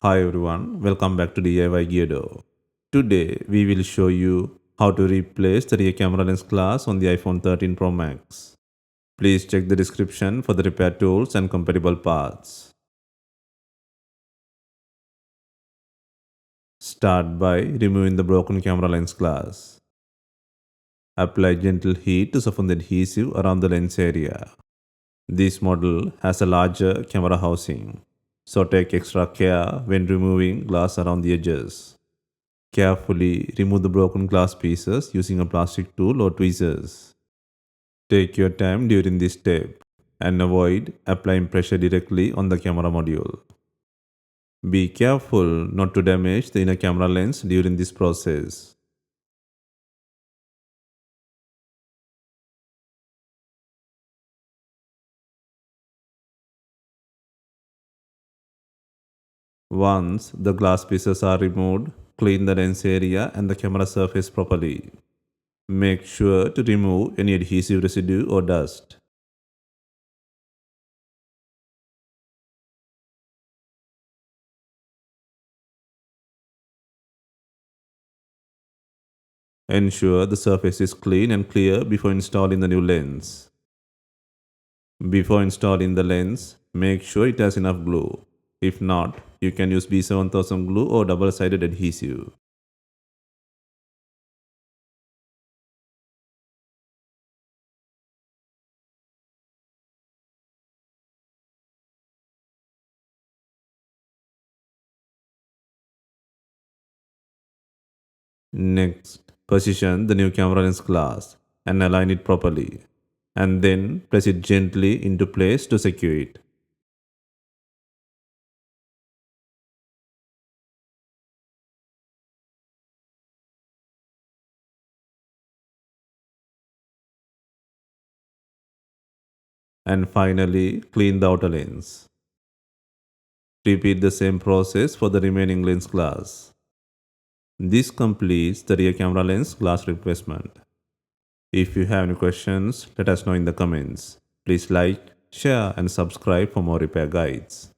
Hi everyone, welcome back to DYOR. Today we will show you how to replace the rear camera lens glass on the iPhone 13 Pro Max. Please check the description for the repair tools and compatible parts. Start by removing the broken camera lens glass. Apply gentle heat to soften the adhesive around the lens area. This model has a larger camera housing, so take extra care when removing glass around the edges. Carefully remove the broken glass pieces using a plastic tool or tweezers. Take your time during this step and avoid applying pressure directly on the camera module. Be careful not to damage the inner camera lens during this process. Once the glass pieces are removed, clean the lens area and the camera surface properly. Make sure to remove any adhesive residue or dust. Ensure the surface is clean and clear before installing the new lens. Before installing the lens, make sure it has enough glue. If not, you can use B7000 glue or double-sided adhesive. Next, position the new camera lens glass and align it properly. And then press it gently into place to secure it. And finally, clean the outer lens. Repeat the same process for the remaining lens glass. This completes the rear camera lens glass replacement. If you have any questions, let us know in the comments. Please like, share and subscribe for more repair guides.